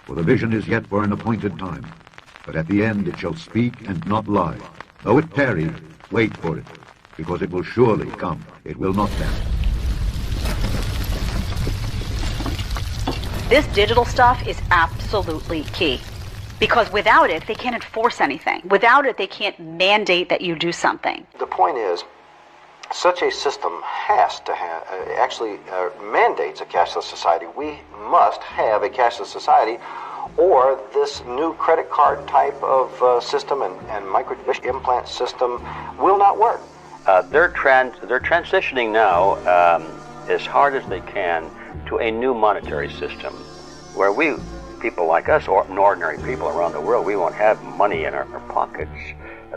For the vision is yet for an appointed time, but at the end it shall speak and not lie. Though it tarry, wait for it, because it will surely come. It will not tarry. This digital stuff is absolutely key, because without it, they can't enforce anything. Without it, they can't mandate that you do something. The point is, such a system has to have, mandates a cashless society. We must have a cashless society, or this new credit card type of system and microchip implant system will not work. They're transitioning now as hard as they can to a new monetary system where we, people like us, or ordinary people around the world, we won't have money in our pockets.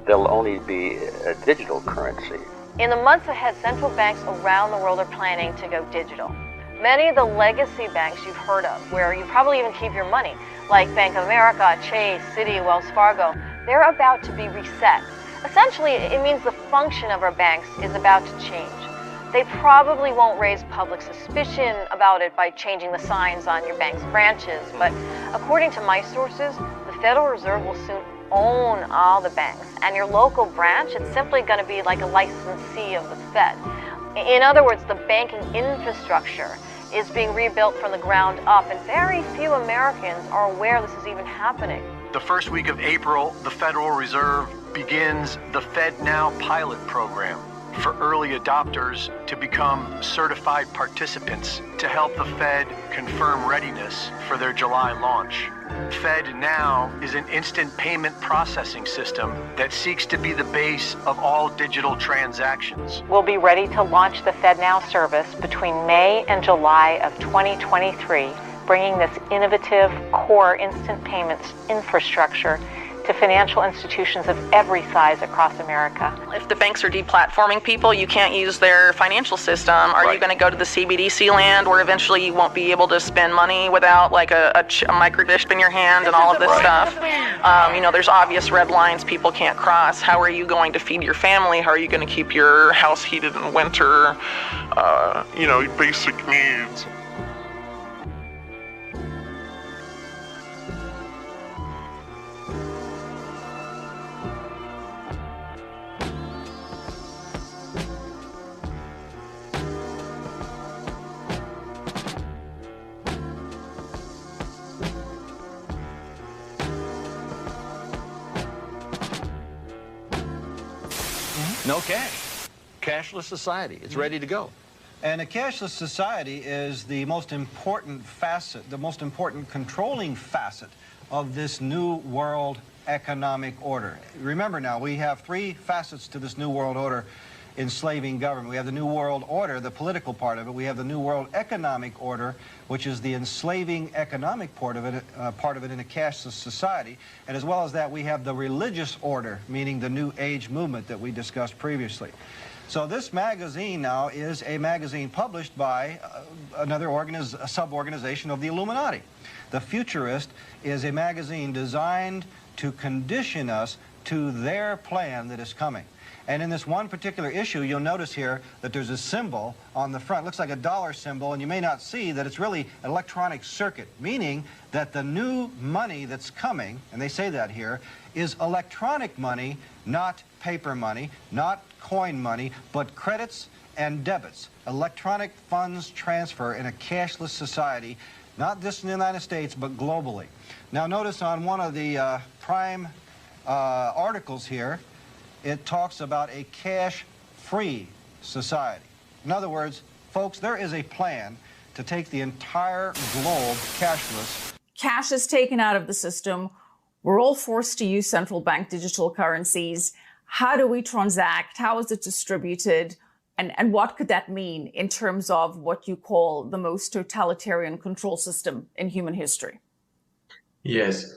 There'll only be a digital currency. In the months ahead, central banks around the world are planning to go digital. Many of the legacy banks you've heard of, where you probably even keep your money, like Bank of America, Chase, Citi, Wells Fargo, they're about to be reset. Essentially, it means the function of our banks is about to change. They probably won't raise public suspicion about it by changing the signs on your bank's branches, but according to my sources, the Federal Reserve will soon own all the banks, and your local branch, it's simply going to be like a licensee of the Fed. In other words, the banking infrastructure is being rebuilt from the ground up, and very few Americans are aware this is even happening. The first week of April, the Federal Reserve begins the Fed Now pilot program for early adopters to become certified participants to help the Fed confirm readiness for their July launch. Fed Now is an instant payment processing system that seeks to be the base of all digital transactions. We'll be ready to launch the Fed Now service between May and July of 2023, bringing this innovative core instant payments infrastructure to financial institutions of every size across America. If the banks are deplatforming people, you can't use their financial system. Are you going to go to the CBDC land where eventually you won't be able to spend money without like a microchip in your hand and all of this stuff? There's obvious red lines people can't cross. How are you going to feed your family? How are you going to keep your house heated in winter? Basic needs. No cash. Cashless society. It's ready to go. And a cashless society is the most important facet, the most important controlling facet of this new world economic order. Remember now, we have three facets to this new world order enslaving government. We have the new world order, the political part of it. We have the new world economic order, which is the enslaving economic part of it in a cashless society. And as well as that, we have the religious order, meaning the New Age movement that we discussed previously. So this magazine now is a magazine published by a sub-organization of the Illuminati. The Futurist is a magazine designed to condition us to their plan that is coming. And in this one particular issue, you'll notice here that there's a symbol on the front. It looks like a dollar symbol, and you may not see that it's really an electronic circuit, meaning that the new money that's coming, and they say that here, is electronic money, not paper money, not coin money, but credits and debits. Electronic funds transfer in a cashless society, not just in the United States, but globally. Now notice on one of the prime articles here, it talks about a cash-free society. In other words, folks, there is a plan to take the entire globe cashless. Cash is taken out of the system. We're all forced to use central bank digital currencies. How do we transact? How is it distributed? And what could that mean in terms of what you call the most totalitarian control system in human history? Yes.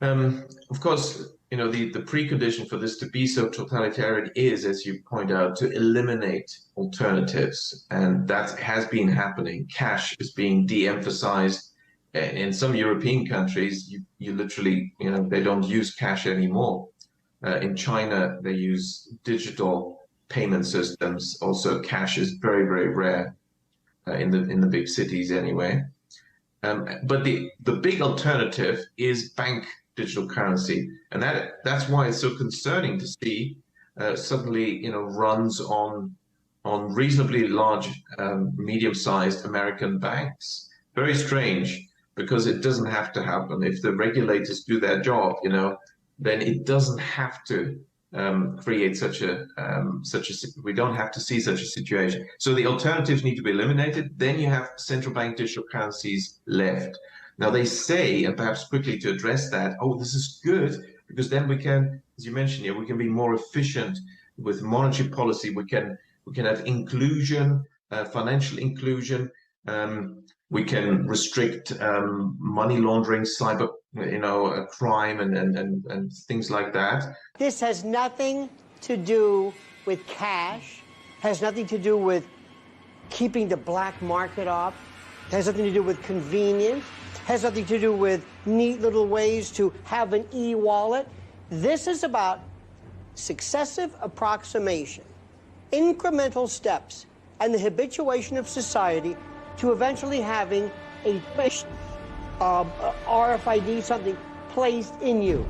Of course, the precondition for this to be so totalitarian is, as you point out, to eliminate alternatives. And that has been happening. Cash is being de-emphasized. In some European countries, you literally, they don't use cash anymore. In China, they use digital payment systems. Also, cash is very, very rare in the big cities anyway. But the big alternative is bank digital currency, and that's why it's so concerning to see suddenly runs on reasonably large, medium-sized American banks. Very strange, because it doesn't have to happen. If the regulators do their job, then it doesn't have to create such a we don't have to see such a situation. So the alternatives need to be eliminated. Then you have central bank digital currencies left. Now they say, and perhaps quickly to address that, oh, this is good, because then we can, as you mentioned here, we can be more efficient with monetary policy. We can have inclusion, financial inclusion. We can restrict money laundering, cyber, crime, and things like that. This has nothing to do with cash, has nothing to do with keeping the black market up, has nothing to do with convenience, has nothing to do with neat little ways to have an e-wallet. This is about successive approximation, incremental steps, and the habituation of society to eventually having a RFID, something placed in you.